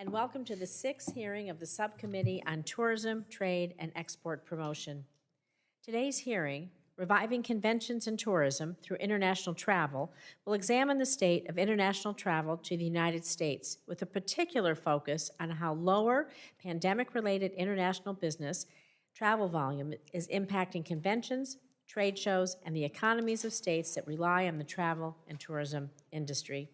and welcome to the sixth hearing of the Subcommittee on Tourism, Trade, and Export Promotion. Today's hearing, Reviving Conventions and Tourism Through International Travel, will examine the state of international travel to the United States with a particular focus on how lower pandemic-related international business travel volume is impacting conventions, trade shows, and the economies of states that rely on the travel and tourism industry.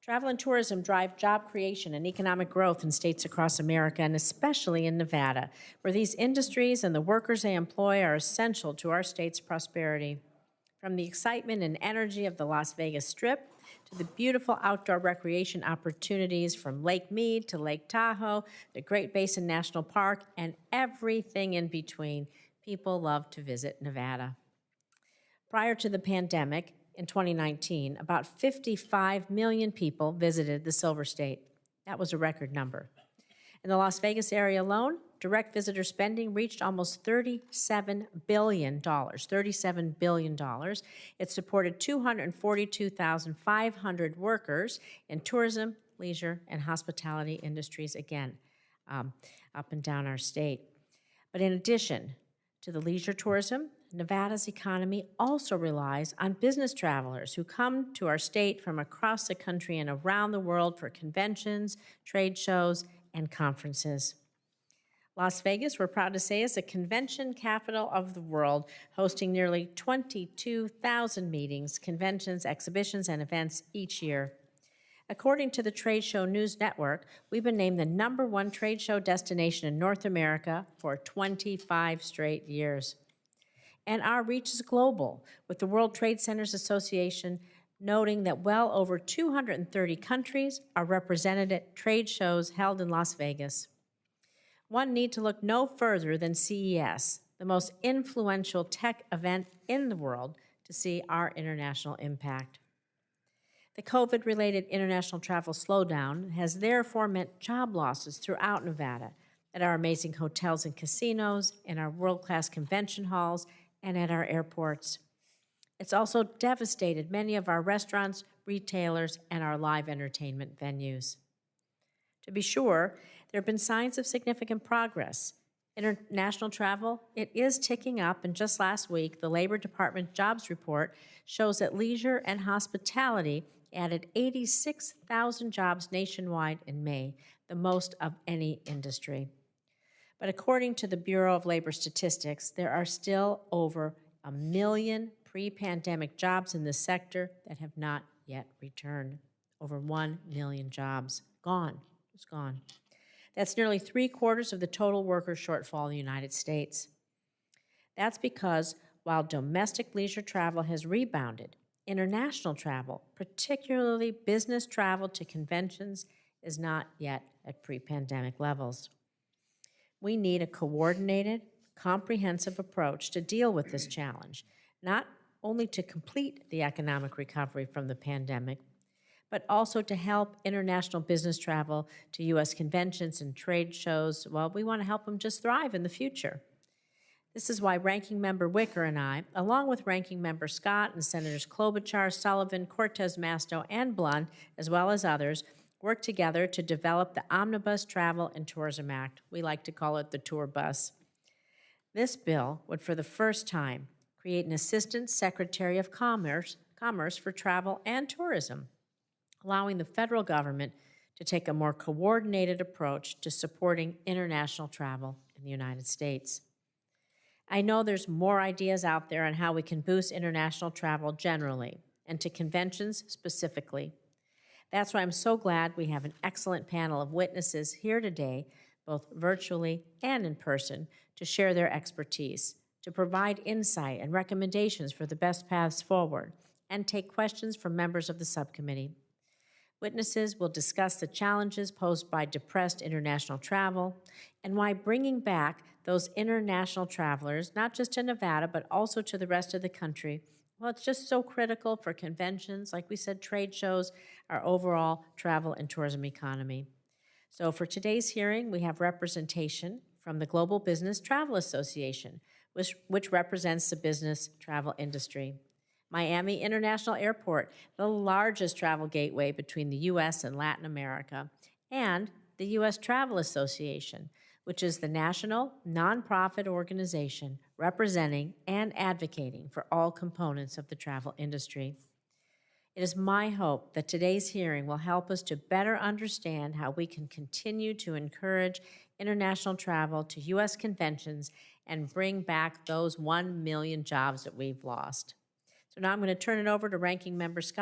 Travel and tourism drive job creation and economic growth in states across America, and especially in Nevada, where these industries and the workers they employ are essential to our state's prosperity. From the excitement and energy of the Las Vegas Strip to the beautiful outdoor recreation opportunities from Lake Mead to Lake Tahoe, the Great Basin National Park, and everything in between, people love to visit Nevada. Prior to the pandemic, in 2019, about 55 million people visited the Silver State. That was a record number. In the Las Vegas area alone, direct visitor spending reached almost $37 billion. $37 billion. It supported 242,500 workers in tourism, leisure, and hospitality industries, again, up and down our state. But in addition to the leisure tourism, Nevada's economy also relies on business travelers who come to our state from across the country and around the world for conventions, trade shows, and conferences. Las Vegas, we're proud to say, is the convention capital of the world, hosting nearly 22,000 meetings, conventions, exhibitions, and events each year. According to the Trade Show News Network, we've been named the #1 trade show destination in North America for 25 straight years. And our reach is global, with the World Trade Centers Association noting that well over 230 countries are represented at trade shows held in Las Vegas. One need to look no further than CES, the most influential tech event in the world, to see our international impact. The COVID-related international travel slowdown has therefore meant job losses throughout Nevada, at our amazing hotels and casinos, in our world-class convention halls, and at our airports. It's also devastated many of our restaurants, retailers, and our live entertainment venues. To be sure, there have been signs of significant progress. International travel, it is ticking up, and just last week, the Labor Department jobs report shows that leisure and hospitality added 86,000 jobs nationwide in May, the most of any industry. But according to the Bureau of Labor Statistics, there are still over 1 million pre-pandemic jobs in this sector that have not yet returned. Over 1 million jobs gone, just gone. That's nearly 3/4 of the total worker shortfall in the United States. That's because while domestic leisure travel has rebounded, international travel, particularly business travel to conventions, is not yet at pre-pandemic levels. We need a coordinated, comprehensive approach to deal with this challenge, not only to complete the economic recovery from the pandemic, but also to help international business travel to U.S. conventions and trade shows. Well, we want to help them just thrive in the future. This is why Ranking Member Wicker and I, along with Ranking Member Scott and Senators Klobuchar, Sullivan, Cortez Masto, and Blunt, as well as others, work together to develop the Omnibus Travel and Tourism Act. We like to call it the Tour Bus. This bill would, for the first time, create an Assistant Secretary of Commerce for Travel and Tourism, allowing the federal government to take a more coordinated approach to supporting international travel in the United States. I know there's more ideas out there on how we can boost international travel generally and to conventions specifically. That's why I'm so glad we have an excellent panel of witnesses here today, both virtually and in person, to share their expertise, to provide insight and recommendations for the best paths forward, and take questions from members of the subcommittee. Witnesses will discuss the challenges posed by depressed international travel and why bringing back those international travelers, not just to Nevada, but also to the rest of the country, well, it's just so critical for conventions, like we said, trade shows, our overall travel and tourism economy. So for today's hearing, we have representation from the Global Business Travel Association, which represents the business travel industry. Miami International Airport, the largest travel gateway between the U.S. and Latin America, and the U.S. Travel Association, which is the national nonprofit organization representing and advocating for all components of the travel industry. It is my hope that today's hearing will help us to better understand how we can continue to encourage international travel to U.S. conventions and bring back those 1 million jobs that we've lost. So now I'm going to turn it over to Ranking Member Scott.